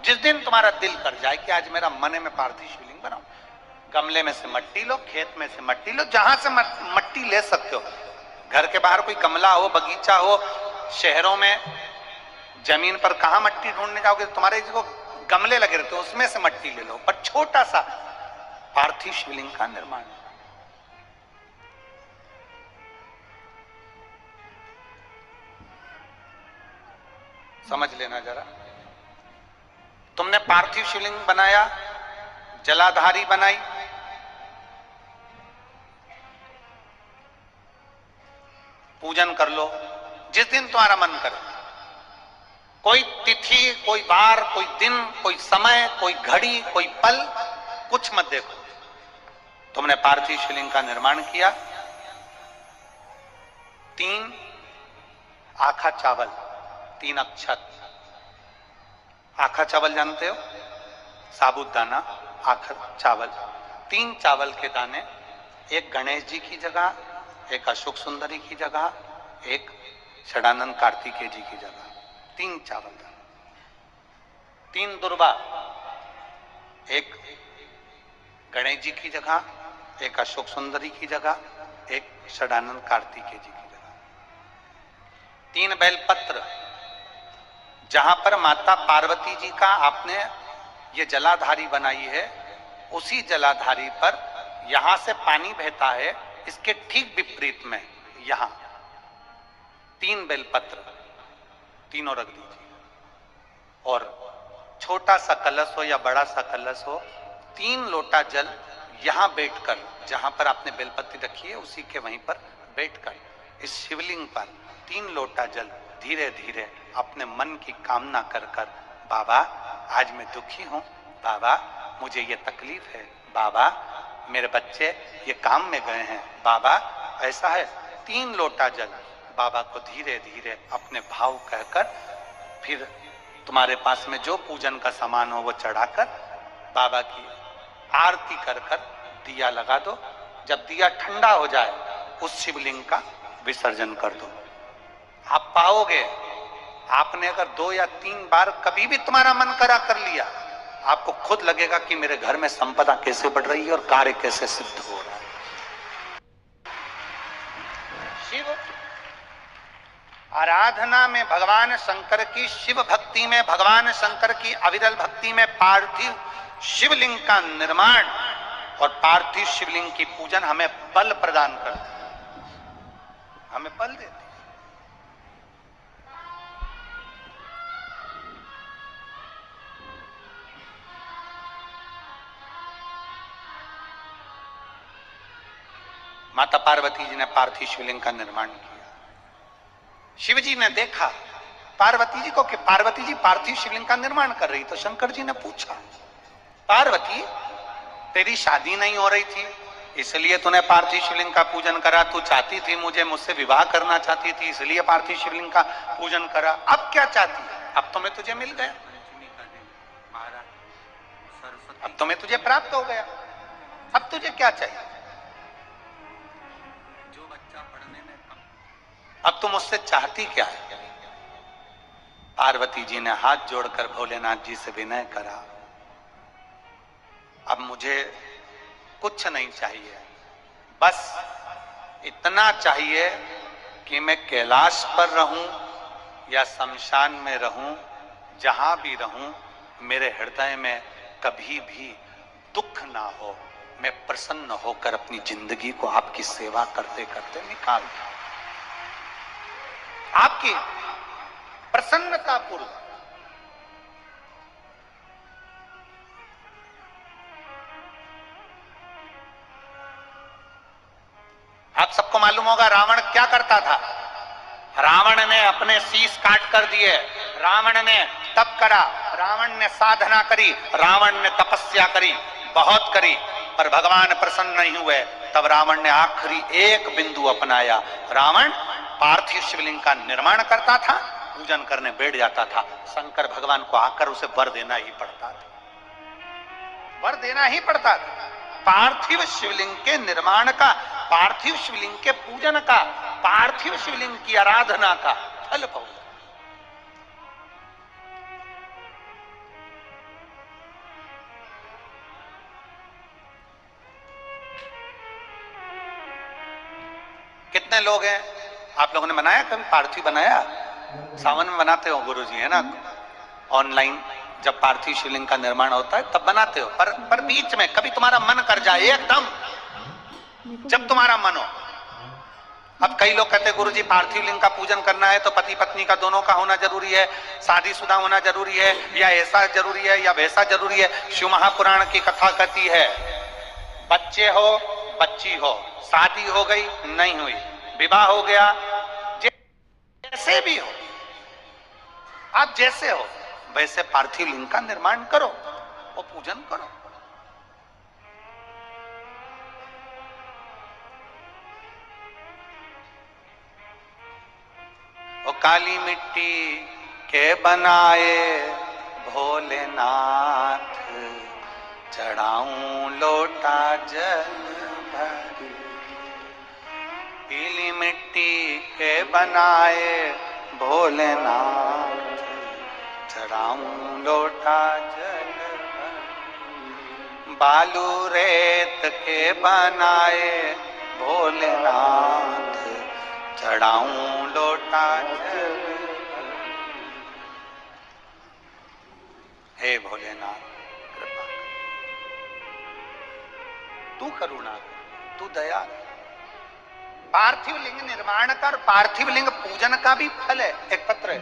जिस दिन तुम्हारा दिल कर जाए कि आज मेरा मन है मैं पार्थिव शिवलिंग बनाऊं, गमले में से मट्टी लो, खेत में से मट्टी लो, जहां से मट्टी ले सकते हो। घर के बाहर कोई गमला हो, बगीचा हो, शहरों में जमीन पर कहां मट्टी ढूंढने जाओगे, तुम्हारे जो गमले लगे रहते हो उसमें से मट्टी ले लो, पर छोटा सा पार्थिव शिवलिंग का निर्माण। समझ लेना जरा, तुमने पार्थिव शिवलिंग बनाया, जलाधारी बनाई, पूजन कर लो जिस दिन तुम्हारा मन करे। कोई तिथि, कोई वार, कोई दिन, कोई समय, कोई घड़ी, कोई पल कुछ मत देखो। तुमने पार्थिव शिवलिंग का निर्माण किया, 3 आखा चावल, 3 अक्षत। आखा चावल जानते हो, साबुदाना, आखा चावल, 3 चावल के दाने, एक गणेश जी की जगह, एक अशोक सुंदरी की जगह, एक षडानंद कार्तिकेय जी की जगह, 3 चावल दाने, 3 दुर्वा, एक गणेश जी की जगह, एक अशोक सुंदरी की जगह, एक षडानंद कार्तिकेय जी की जगह, 3 बेलपत्र। जहां पर माता पार्वती जी का आपने ये जलाधारी बनाई है, उसी जलाधारी पर यहां से पानी बहता है, इसके ठीक विपरीत में यहां 3 बेलपत्र, तीनों रख दीजिए। और छोटा सा कलश हो या बड़ा सा कलश हो, 3 लोटा जल यहां बैठकर, जहां पर आपने बेलपत्ती रखी है उसी के वहीं पर बैठकर इस शिवलिंग पर 3 लोटा जल धीरे धीरे अपने मन की कामना कर कर, बाबा आज मैं दुखी हूं, बाबा मुझे ये तकलीफ है, बाबा मेरे बच्चे ये काम में गए हैं, बाबा ऐसा है, 3 लोटा जल बाबा को धीरे धीरे अपने भाव कहकर, फिर तुम्हारे पास में जो पूजन का सामान हो वो चढ़ाकर बाबा की आरती कर कर दिया लगा दो। जब दिया ठंडा हो जाए उस शिवलिंग का विसर्जन कर दो। आप पाओगे, आपने अगर 2 या 3 बार कभी भी तुम्हारा मन करा कर लिया, आपको खुद लगेगा कि मेरे घर में संपदा कैसे बढ़ रही है और कार्य कैसे सिद्ध हो रहा है। शिव आराधना में भगवान शंकर की, शिव भक्ति में भगवान शंकर की अविरल भक्ति में पार्थिव शिवलिंग का निर्माण और पार्थिव शिवलिंग की पूजन हमें बल प्रदान करती है, हमें बल देती है। माता पार्वती जी ने पार्थिव शिवलिंग का निर्माण किया। शिव जी ने देखा पार्वती जी को कि पार्वती जी पार्थिव शिवलिंग का निर्माण कर रही, तो शंकर जी ने पूछा, पार्वती तेरी शादी नहीं हो रही थी इसलिए तूने पार्थिव शिवलिंग का पूजन करा, तू चाहती थी मुझसे विवाह करना चाहती थी इसलिए पार्थिव शिवलिंग का पूजन करा, अब क्या चाहती है? अब तो मैं तुझे मिल गया, अब तो मैं तुझे प्राप्त हो गया, अब तुझे क्या चाहिए? अब तुम मुझसे चाहती क्या है? पार्वती जी ने हाथ जोड़कर भोलेनाथ जी से विनय करा, अब मुझे कुछ नहीं चाहिए, बस इतना चाहिए कि मैं कैलाश पर रहूं या शमशान में रहूं, जहां भी रहूं मेरे हृदय में कभी भी दुख ना हो, मैं प्रसन्न होकर अपनी जिंदगी को आपकी सेवा करते करते निकाल दूं, आपकी प्रसन्नता पूर्वक। आप सबको मालूम होगा रावण क्या करता था। रावण ने अपने शीश काट कर दिए, रावण ने तप करा, रावण ने साधना करी, रावण ने तपस्या करी, बहुत करी, पर भगवान प्रसन्न नहीं हुए। तब रावण ने आखिरी एक बिंदु अपनाया, रावण पार्थिव शिवलिंग का निर्माण करता था, पूजन करने बैठ जाता था, शंकर भगवान को आकर उसे वर देना ही पड़ता था, वर देना ही पड़ता था। पार्थिव शिवलिंग के निर्माण का, पार्थिव शिवलिंग के पूजन का, पार्थिव शिवलिंग की आराधना का फल भोग। कितने लोग हैं? आप लोगों ने बनाया कभी पार्थिव? बनाया? सावन में बनाते हो गुरुजी, है ना? ऑनलाइन जब पार्थिव शिवलिंग का निर्माण होता है तब बनाते हो, पर बीच में कभी तुम्हारा मन कर जाए एकदम, जब तुम्हारा मन हो। अब कई लोग कहते हैं गुरुजी पार्थिव लिंग का पूजन करना है तो पति पत्नी का दोनों का होना जरूरी है, शादीशुदा होना जरूरी है, या ऐसा जरूरी है या वैसा जरूरी है। शिव महापुराण की कथा कहती है बच्चे हो बच्ची हो, शादी हो गई नहीं हुई, विवाह हो गया, जैसे भी हो, आप जैसे हो वैसे पार्थिव लिंग का निर्माण करो और पूजन करो। वो काली मिट्टी के बनाए भोलेनाथ, चढ़ाऊं लोटा जल भरी। पीली मिट्टी के बनाए भोलेनाथ, चढ़ाऊं लोटा जल भरी। बालू रेत के बनाए भोलेनाथ, चढ़ाऊं लोटा जल। हे भोलेनाथ कृपा कर, तू करुणा कर, तू दया कर। पार्थिव लिंग निर्माण कर, पार्थिव लिंग पूजन का भी फल है। एक पत्र है